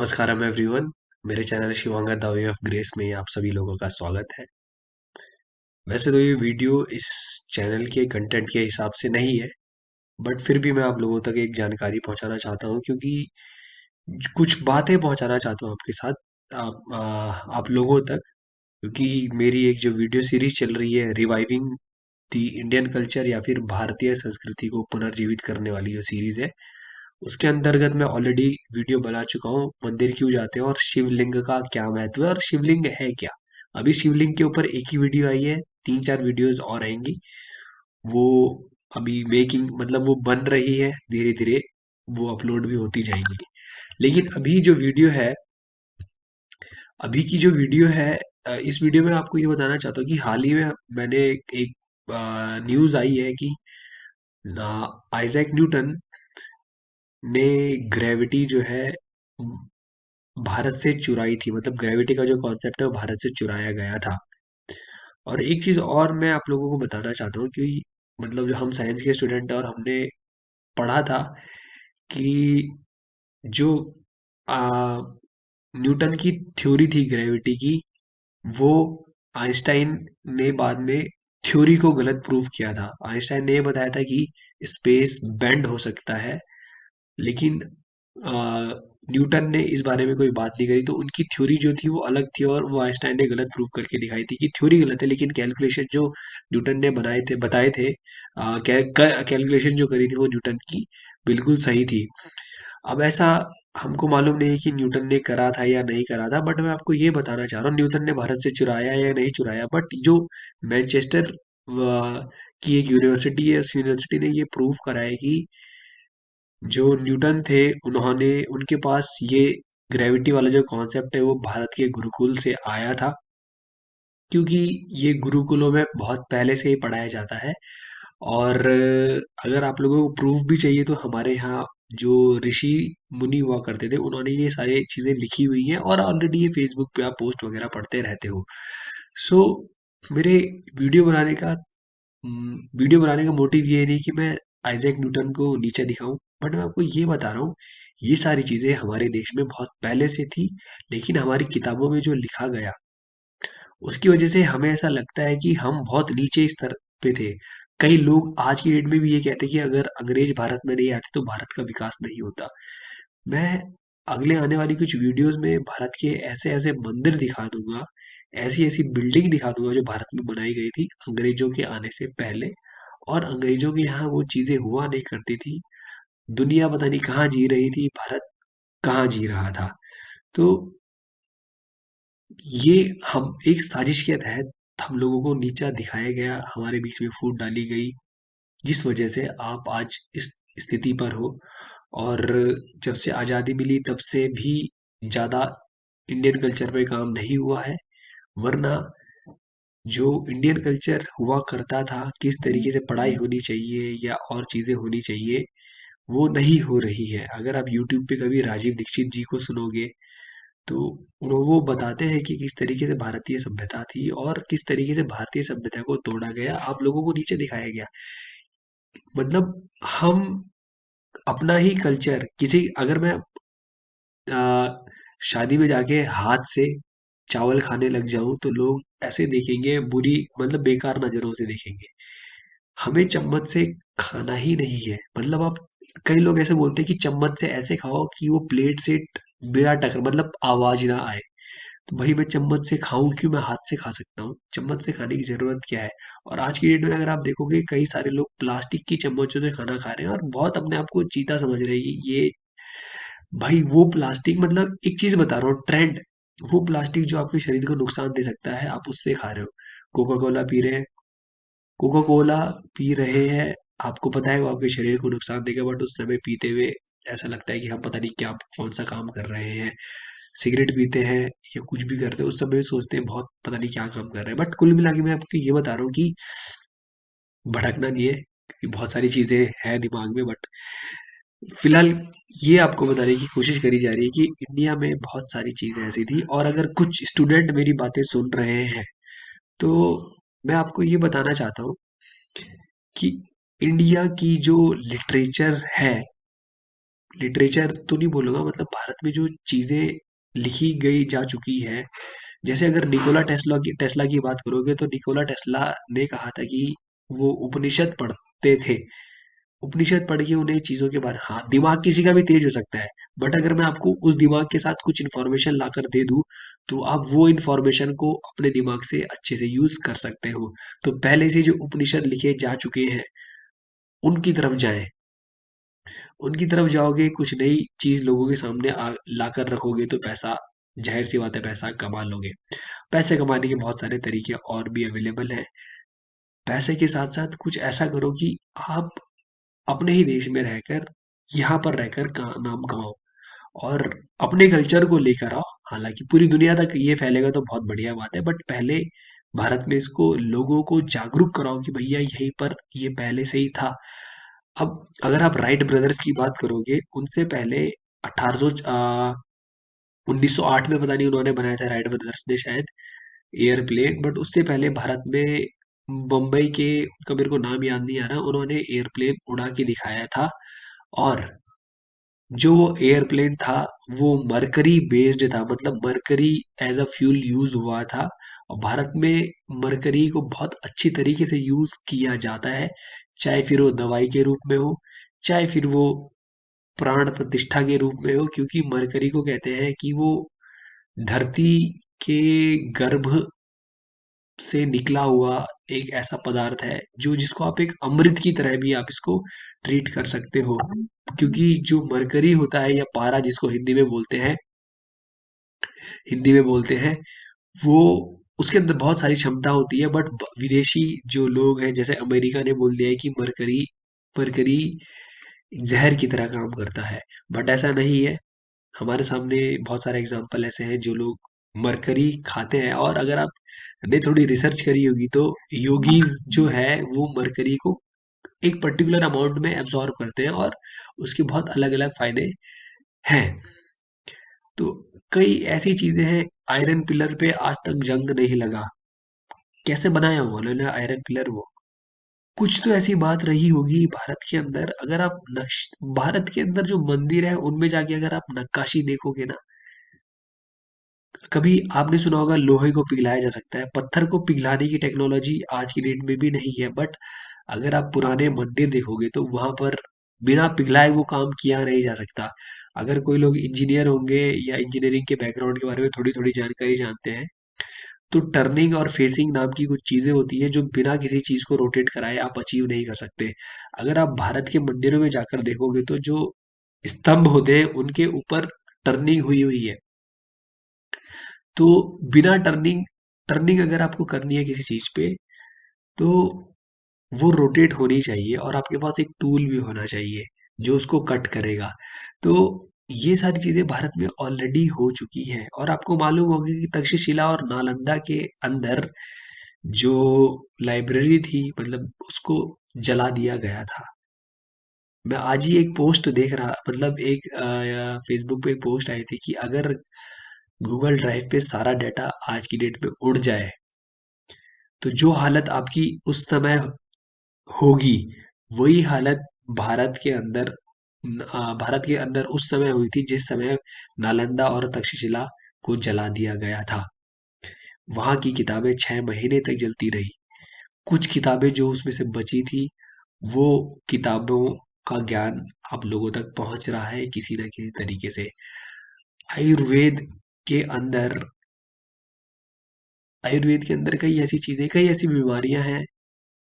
नमस्कारम everyone. मेरे channel Shivanga the way of grace में आप सभी लोगों का स्वागत है। वैसे तो ये वीडियो इस चैनल के कंटेंट के हिसाब से नहीं है, बट फिर भी मैं आप लोगों तक एक जानकारी पहुंचाना चाहता हूं, क्योंकि कुछ बातें पहुंचाना चाहता हूं आपके साथ, आप लोगों तक। क्योंकि मेरी एक जो वीडियो सीरीज चल रही है, रिवाइविंग द इंडियन कल्चर या फिर भारतीय संस्कृति को पुनर्जीवित करने वाली जो सीरीज है, उसके अंतर्गत मैं ऑलरेडी वीडियो बना चुका हूँ, मंदिर क्यों जाते हैं और शिवलिंग का क्या महत्व है और शिवलिंग है क्या। अभी शिवलिंग के ऊपर एक ही वीडियो आई है, 3-4 वीडियोस और आएंगी। वो अभी मेकिंग मतलब वो बन रही है, धीरे धीरे वो अपलोड भी होती जाएंगी। लेकिन अभी की जो वीडियो है, इस वीडियो में आपको ये बताना चाहता हूँ कि हाल ही में मैंने एक न्यूज़ आई है कि आइजैक न्यूटन ने ग्रेविटी जो है भारत से चुराई थी। मतलब ग्रेविटी का जो कॉन्सेप्ट है वो भारत से चुराया गया था। और एक चीज और मैं आप लोगों को बताना चाहता हूँ कि मतलब जो हम साइंस के स्टूडेंट हैं और हमने पढ़ा था कि जो आ, न्यूटन की थ्योरी थी ग्रेविटी की, वो आइंस्टाइन ने बाद में थ्योरी को गलत प्रूव किया था। आइंस्टाइन ने ये बताया था कि स्पेस बेंड हो सकता है, लेकिन आ, न्यूटन ने इस बारे में कोई बात नहीं करी। तो उनकी थ्योरी जो थी वो अलग थी और वो आइंस्टाइन ने गलत प्रूव करके दिखाई थी कि थ्योरी गलत है, लेकिन कैलकुलेशन जो न्यूटन ने बताए थे, कैलकुलेशन जो करी थी वो न्यूटन की बिल्कुल सही थी। अब ऐसा हमको मालूम नहीं कि न्यूटन ने करा था या नहीं करा था, बट मैं आपको ये बताना चाह रहा हूँ न्यूटन ने भारत से चुराया या नहीं चुराया। बट जो मैनचेस्टर की एक यूनिवर्सिटी है, उस यूनिवर्सिटी ने ये प्रूव करा है कि जो न्यूटन थे, उन्होंने उनके पास ये ग्रेविटी वाला जो कॉन्सेप्ट है वो भारत के गुरुकुल से आया था। क्योंकि ये गुरुकुलों में बहुत पहले से ही पढ़ाया जाता है। और अगर आप लोगों को प्रूफ भी चाहिए तो हमारे यहाँ जो ऋषि मुनि हुआ करते थे, उन्होंने ये सारी चीजें लिखी हुई हैं और ऑलरेडी ये फेसबुक पे आप पोस्ट वगैरह पढ़ते रहते हो। सो मेरे वीडियो बनाने का वीडियो बनाने का मोटिव ये नहीं कि मैं आइजैक न्यूटन को नीचे दिखाऊं, बट मैं आपको ये बता रहा हूँ ये सारी चीजें हमारे देश में बहुत पहले से थी। लेकिन हमारी किताबों में जो लिखा गया, उसकी वजह से हमें ऐसा लगता है कि हम बहुत नीचे स्तर पे थे। कई लोग आज की डेट में भी ये कहते हैं कि अगर अंग्रेज भारत में नहीं आते तो भारत का विकास नहीं होता। मैं अगले आने वाली कुछ वीडियोस में भारत के ऐसे ऐसे मंदिर दिखा दूंगा, ऐसी ऐसी बिल्डिंग दिखा दूंगा जो भारत में बनाई गई थी अंग्रेजों के आने से पहले। और अंग्रेजों के यहाँ वो चीजें हुआ नहीं करती थी। दुनिया पता नहीं कहाँ जी रही थी, भारत कहाँ जी रहा था। तो ये हम एक साजिश के तहत हम लोगों को नीचा दिखाया गया, हमारे बीच में फूट डाली गई, जिस वजह से आप आज इस स्थिति पर हो। और जब से आज़ादी मिली तब से भी ज़्यादा इंडियन कल्चर पे काम नहीं हुआ है। वरना जो इंडियन कल्चर हुआ करता था, किस तरीके से पढ़ाई होनी चाहिए या और चीज़ें होनी चाहिए, वो नहीं हो रही है। अगर आप यूट्यूब पे कभी राजीव दीक्षित जी को सुनोगे, तो वो बताते हैं कि किस तरीके से भारतीय सभ्यता थी और किस तरीके से भारतीय सभ्यता को तोड़ा गया, आप लोगों को नीचे दिखाया गया। मतलब हम अपना ही कल्चर किसी अगर मैं आ, शादी में जाके हाथ से चावल खाने लग जाऊं तो लोग ऐसे देखेंगे, बुरी मतलब बेकार नजरों से देखेंगे। हमें चम्मच से खाना ही नहीं है। मतलब आप कई लोग ऐसे बोलते हैं कि चम्मच से ऐसे खाओ कि वो प्लेट से बिना टकर मतलब आवाज ना आए। तो भाई मैं चम्मच से खाऊं क्यों, मैं हाथ से खा सकता हूँ। चम्मच से खाने की जरूरत क्या है। और आज की डेट में अगर आप देखोगे कई सारे लोग प्लास्टिक की चम्मचों से खाना खा रहे हैं और बहुत अपने आप को चीता समझ रहे हैं कि ये भाई वो प्लास्टिक, मतलब एक चीज बता रहा हूँ ट्रेंड, वो प्लास्टिक जो आपके शरीर को नुकसान दे सकता है आप उससे खा रहे हो। कोका कोला पी रहे हैं, कोका कोला पी रहे हैं, आपको पता है वो आपके शरीर को नुकसान देगा, बट उस समय पीते हुए ऐसा लगता है कि हम पता नहीं क्या कौन सा काम कर रहे हैं। सिगरेट पीते हैं या कुछ भी करते हैं, उस समय सोचते हैं बहुत पता नहीं क्या काम कर रहे हैं। बट कुल मिला के मैं आपको ये बता रहा हूँ कि भटकना नहीं है, क्योंकि बहुत सारी चीजें हैं दिमाग में। बट फिलहाल ये आपको बताने की कोशिश करी जा रही है कि इंडिया में बहुत सारी चीजें ऐसी थी। और अगर कुछ स्टूडेंट मेरी बातें सुन रहे हैं तो मैं आपको ये बताना चाहता हूँ कि इंडिया की जो लिटरेचर है लिटरेचर तो नहीं बोलूंगा, मतलब भारत में जो चीजें लिखी गई जा चुकी है, जैसे अगर निकोला टेस्ला की बात करोगे तो निकोला टेस्ला ने कहा था कि वो उपनिषद पढ़ते थे। उपनिषद पढ़ के उन्हें चीजों के बारे, हाँ दिमाग किसी का भी तेज हो सकता है, बट अगर मैं आपको उस दिमाग के साथ कुछ इन्फॉर्मेशन लाकर दे दूं तो आप वो इन्फॉर्मेशन को अपने दिमाग से अच्छे से यूज कर सकते हो। तो पहले से जो उपनिषद लिखे जा चुके हैं उनकी तरफ जाएं, उनकी तरफ जाओगे, कुछ नई चीज लोगों के सामने लाकर रखोगे तो पैसा, जाहिर सी बात है पैसा कमा लोगे। पैसे कमाने के बहुत सारे तरीके और भी अवेलेबल हैं। पैसे के साथ साथ कुछ ऐसा करो कि आप अपने ही देश में रहकर, यहाँ पर रहकर का नाम कमाओ और अपने कल्चर को लेकर आओ। हालांकि पूरी दुनिया तक ये फैलेगा तो बहुत बढ़िया बात है, बट पहले भारत में इसको लोगों को जागरूक कराओ कि भैया यहीं पर ये पहले से ही था। अब अगर आप राइट ब्रदर्स की बात करोगे, उनसे पहले 1908 में पता नहीं उन्होंने बनाया था राइट ब्रदर्स ने शायद एयरप्लेन, बट उससे पहले भारत में बम्बई के, उनका मेरे को नाम याद नहीं आ रहा, उन्होंने एयरप्लेन उड़ा के दिखाया था। और जो वो एयरप्लेन था वो मरकरी बेस्ड था, मतलब mercury as a fuel use हुआ था। और भारत में मरकरी को बहुत अच्छी तरीके से यूज किया जाता है, चाहे फिर वो दवाई के रूप में हो, चाहे फिर वो प्राण प्रतिष्ठा के रूप में हो, क्योंकि मरकरी को कहते हैं कि वो धरती के गर्भ से निकला हुआ एक ऐसा पदार्थ है जो, जिसको आप एक अमृत की तरह भी आप इसको ट्रीट कर सकते हो। क्योंकि जो मरकरी होता है या पारा जिसको हिंदी में बोलते हैं, वो उसके अंदर बहुत सारी क्षमता होती है, बट विदेशी जो लोग हैं जैसे अमेरिका ने बोल दिया है कि मरकरी मरकरी जहर की तरह काम करता है। बट ऐसा नहीं है, हमारे सामने बहुत सारे एग्जाम्पल ऐसे हैं जो लोग मरकरी खाते हैं। और अगर आपने थोड़ी रिसर्च करी होगी तो योगीज जो है वो मरकरी को एक पर्टिकुलर अमाउंट में एब्जॉर्ब करते हैं और उसके बहुत अलग अलग फायदे हैं। तो कई ऐसी चीजें हैं, आयरन पिलर पे आज तक जंग नहीं लगा। कैसे बनाया हुआ उन्होंने आयरन पिलर वो, कुछ तो ऐसी बात रही होगी भारत के अंदर। अगर आप भारत के अंदर जो मंदिर है उनमें जाके अगर आप नक्काशी देखोगे ना, कभी आपने सुना होगा लोहे को पिघलाया जा सकता है, पत्थर को पिघलाने की टेक्नोलॉजी आज की डेट में भी नहीं है, बट अगर आप पुराने मंदिर देखोगे तो वहां पर बिना पिघलाए वो काम किया नहीं जा सकता। अगर कोई लोग इंजीनियर होंगे या इंजीनियरिंग के बैकग्राउंड के बारे में थोड़ी थोड़ी जानकारी जानते हैं, तो टर्निंग और फेसिंग नाम की कुछ चीजें होती है जो बिना किसी चीज को रोटेट कराए आप अचीव नहीं कर सकते। अगर आप भारत के मंदिरों में जाकर देखोगे तो जो स्तंभ होते हैं उनके ऊपर टर्निंग हुई हुई है। तो बिना टर्निंग टर्निंग अगर आपको करनी है किसी चीज पे, तो वो रोटेट होनी चाहिए और आपके पास एक टूल भी होना चाहिए जो उसको कट करेगा। तो ये सारी चीजें भारत में ऑलरेडी हो चुकी हैं। और आपको मालूम होगा कि तक्षशिला और नालंदा के अंदर जो लाइब्रेरी थी, मतलब उसको जला दिया गया था। मैं आज ही एक पोस्ट देख रहा, मतलब एक फेसबुक पे एक पोस्ट आई थी कि अगर गूगल ड्राइव पे सारा डाटा आज की डेट में उड़ जाए तो जो हालत आपकी उस समय होगी, वही हालत भारत के अंदर भारत के अंदर उस समय हुई थी जिस समय नालंदा और तक्षशिला को जला दिया गया था। वहां की किताबें 6 महीने तक जलती रही। कुछ किताबें जो उसमें से बची थी, वो किताबों का ज्ञान आप लोगों तक पहुंच रहा है किसी न किसी तरीके से। आयुर्वेद के अंदर आयुर्वेद के अंदर कई ऐसी चीजें, कई ऐसी बीमारियां हैं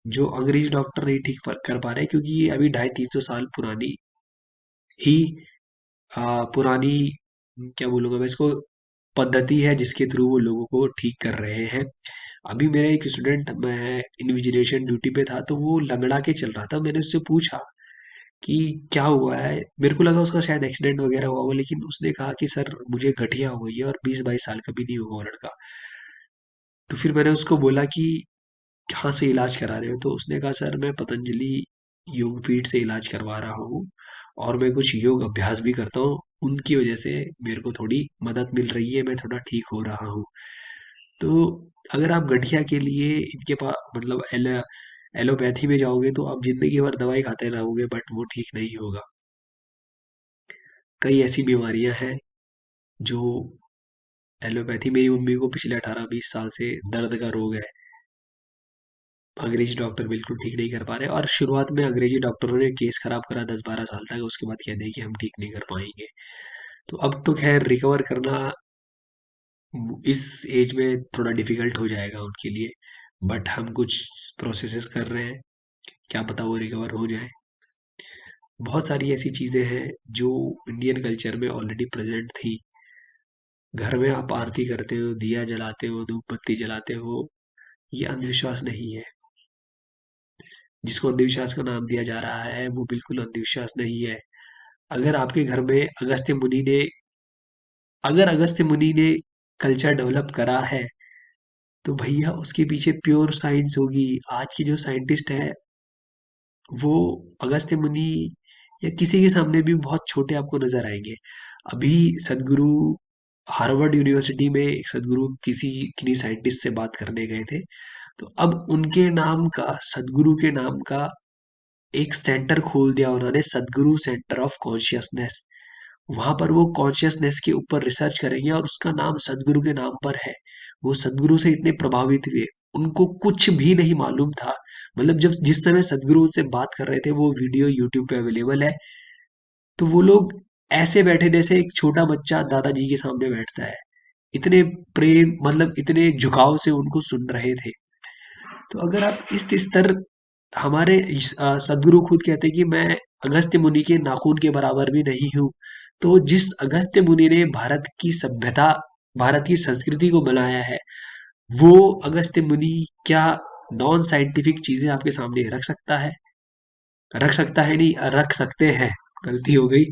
जो अंग्रेज डॉक्टर नहीं ठीक कर पा रहे, क्योंकि ये अभी 250-300 साल पुरानी ही पुरानी, क्या बोलूंगा मैं इसको, पद्धति है जिसके थ्रू वो लोगों को ठीक कर रहे हैं। अभी मेरा एक स्टूडेंट, मैं इन्विजिलेशन ड्यूटी पे था तो वो लंगड़ा के चल रहा था। मैंने उससे पूछा कि क्या हुआ है, मेरे को लगा उसका शायद एक्सीडेंट वगैरह हुआ होगा, लेकिन उसने कहा कि सर मुझे गठिया हो गई है और 20-22 साल का भी नहीं होगा वो लड़का। तो फिर मैंने उसको बोला कि कहाँ से इलाज करा रहे हो, तो उसने कहा सर मैं पतंजलि योगपीठ से इलाज करवा रहा हूँ और मैं कुछ योग अभ्यास भी करता हूँ, उनकी वजह से मेरे को थोड़ी मदद मिल रही है, मैं थोड़ा ठीक हो रहा हूँ। तो अगर आप गठिया के लिए इनके पास, मतलब एलोपैथी में जाओगे तो आप जिंदगी भर दवाई खाते रहोगे, बट वो ठीक नहीं होगा। कई ऐसी बीमारियां हैं जो एलोपैथी, मेरी मम्मी को पिछले 18-20 साल से दर्द का रोग है, अंग्रेजी डॉक्टर बिल्कुल ठीक नहीं कर पा रहे, और शुरुआत में अंग्रेजी डॉक्टरों ने केस खराब करा 10-12 साल तक, उसके बाद कह दिया कि हम ठीक नहीं कर पाएंगे। तो अब तो खैर रिकवर करना इस एज में थोड़ा डिफिकल्ट हो जाएगा उनके लिए, बट हम कुछ प्रोसेसेस कर रहे हैं, क्या पता वो रिकवर हो जाए। बहुत सारी ऐसी चीज़ें हैं जो इंडियन कल्चर में ऑलरेडी प्रेजेंट थी। घर में आप आरती करते हो, दिया जलाते हो, धूप बत्ती जलाते हो, ये अंधविश्वास नहीं है। जिसको अंधविश्वास का नाम दिया जा रहा है वो बिल्कुल अंधविश्वास नहीं है। अगर आपके घर में अगस्त्य मुनि ने कल्चर डेवलप करा है, तो भैया उसके पीछे प्योर साइंस होगी। आज के जो साइंटिस्ट हैं वो अगस्त्य मुनि या किसी के सामने भी बहुत छोटे आपको नजर आएंगे। अभी सदगुरु हार्वर्ड यूनिवर्सिटी में एक सदगुरु किन्हीं साइंटिस्ट से बात करने गए थे, तो अब उनके नाम का, सदगुरु के नाम का एक सेंटर खोल दिया उन्होंने, सदगुरु सेंटर ऑफ कॉन्शियसनेस। वहां पर वो कॉन्शियसनेस के ऊपर रिसर्च करेंगे और उसका नाम सदगुरु के नाम पर है। वो सदगुरु से इतने प्रभावित हुए, उनको कुछ भी नहीं मालूम था। मतलब जब जिस समय सदगुरु उनसे बात कर रहे थे, वो वीडियो यूट्यूब पे अवेलेबल है, तो वो लोग ऐसे बैठे जैसे एक छोटा बच्चा दादाजी के सामने बैठता है। इतने प्रेम, मतलब इतने झुकाव से उनको सुन रहे थे। तो अगर आप इस स्तर, सदगुरु खुद कहते हैं कि मैं अगस्त्य मुनि के नाखून के बराबर भी नहीं हूँ। तो जिस अगस्त्य मुनि ने भारत की सभ्यता, भारत की संस्कृति को बनाया है, वो अगस्त्य मुनि क्या नॉन साइंटिफिक चीजें आपके सामने रख सकता है? रख सकता है नहीं, रख सकते हैं। गलती हो गई,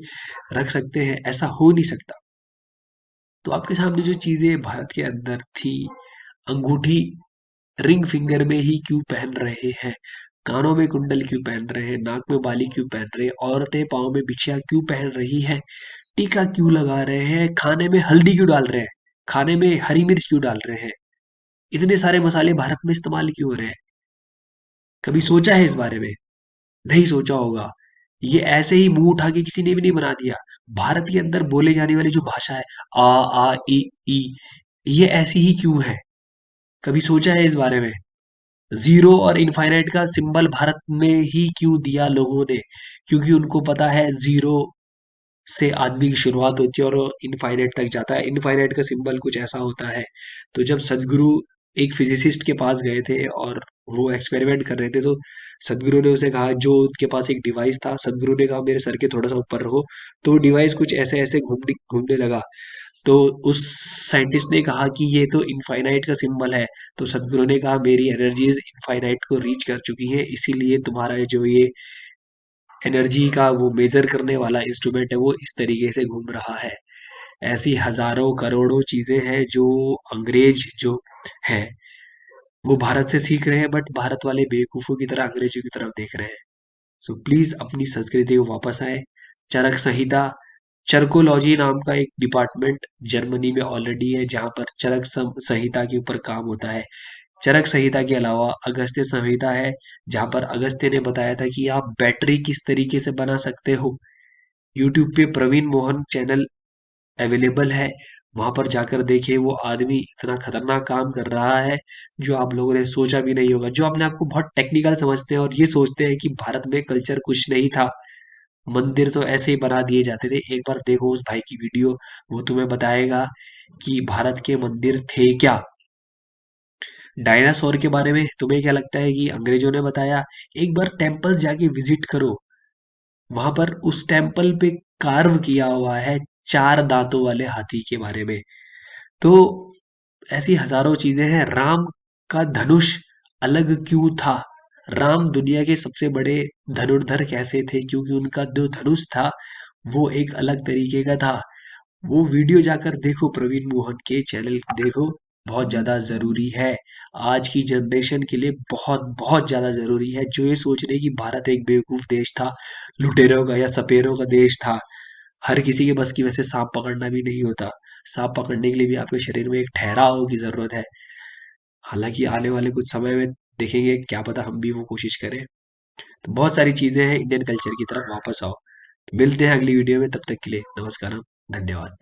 रख सकते हैं, ऐसा हो नहीं सकता। तो आपके सामने जो चीजें भारत के अंदर थी, अंगूठी रिंग फिंगर में ही क्यों पहन रहे हैं, कानों में कुंडल क्यों पहन रहे हैं, नाक में बाली क्यों पहन रहे हैं, औरतें पाँव में बिछिया क्यों पहन रही हैं, टीका क्यों लगा रहे हैं, खाने में हल्दी क्यों डाल रहे हैं, खाने में हरी मिर्च क्यों डाल रहे हैं, इतने सारे मसाले भारत में इस्तेमाल क्यों हो रहे हैं? कभी सोचा है इस बारे में? नहीं सोचा होगा। ये ऐसे ही मुंह उठा के किसी ने भी नहीं बना दिया। भारत के अंदर बोले जाने वाली जो भाषा है, आ आ ई, ये ऐसी ही क्यों है? कभी सोचा है इस बारे में? जीरो और इनफाइनाइट का सिंबल भारत में ही क्यों दिया लोगों ने? क्योंकि उनको पता है जीरो से आदमी की शुरुआत होती है और इनफाइनाइट तक जाता है। इनफाइनाइट का सिंबल कुछ ऐसा होता है। तो जब सदगुरु एक फिजिसिस्ट के पास गए थे और वो एक्सपेरिमेंट कर रहे थे, तो सदगुरु ने उसे कहा, जो उनके पास एक डिवाइस था, सदगुरु ने कहा मेरे सर के थोड़ा सा ऊपर रहो, तो डिवाइस कुछ ऐसे ऐसे घूमने घूमने लगा। तो उस साइंटिस्ट ने कहा कि ये तो इनफाइनाइट का सिंबल है। तो सदगुरु ने कहा मेरी एनर्जीज इनफाइनाइट को रीच कर चुकी हैं, इसीलिए तुम्हारा जो ये एनर्जी का वो मेजर करने वाला इंस्ट्रूमेंट है वो इस तरीके से घूम रहा है। ऐसी हजारों करोड़ों चीजें हैं जो अंग्रेज जो हैं वो भारत से सीख रहे हैं, बट भारत वाले बेवकूफों की तरह अंग्रेजों की तरफ देख रहे हैं। सो प्लीज अपनी संस्कृति को वापस आए। चरक संहिता, चरकोलॉजी नाम का एक डिपार्टमेंट जर्मनी में ऑलरेडी है, जहाँ पर संहिता के ऊपर काम होता है। चरक संहिता के अलावा अगस्त्य संहिता है, जहाँ पर अगस्त्य ने बताया था कि आप बैटरी किस तरीके से बना सकते हो। यूट्यूब पे प्रवीण मोहन चैनल अवेलेबल है, वहां पर जाकर देखिए। वो आदमी इतना खतरनाक काम कर रहा है जो आप लोगों ने सोचा भी नहीं होगा। जो अपने आप को बहुत टेक्निकल समझते हैं और ये सोचते हैं कि भारत में कल्चर कुछ नहीं था, मंदिर तो ऐसे ही बना दिए जाते थे, एक बार देखो उस भाई की वीडियो, वो तुम्हें बताएगा कि भारत के मंदिर थे क्या। डायनासोर के बारे में तुम्हें क्या लगता है कि अंग्रेजों ने बताया? एक बार टेम्पल जाके विजिट करो, वहां पर उस टेम्पल पे कार्व किया हुआ है 4 दांतों वाले हाथी के बारे में। तो ऐसी हजारों चीजें हैं। राम का धनुष अलग क्यों था? राम दुनिया के सबसे बड़े धनुर्धर कैसे थे? क्योंकि उनका जो धनुष था वो एक अलग तरीके का था। वो वीडियो जाकर देखो, प्रवीण मोहन के चैनल देखो, बहुत ज्यादा जरूरी है। आज की जनरेशन के लिए बहुत बहुत ज्यादा जरूरी है, जो ये सोच रहे कि भारत एक बेवकूफ देश था, लुटेरों का या सपेरों का देश था। हर किसी के बस की वैसे सांप पकड़ना भी नहीं होता। सांप पकड़ने के लिए भी आपके शरीर में एक ठहराव की जरूरत है। हालांकि आने वाले कुछ समय में देखेंगे, क्या पता हम भी वो कोशिश करें। तो बहुत सारी चीजें हैं, इंडियन कल्चर की तरफ वापस आओ। मिलते हैं अगली वीडियो में, तब तक के लिए नमस्कार, धन्यवाद।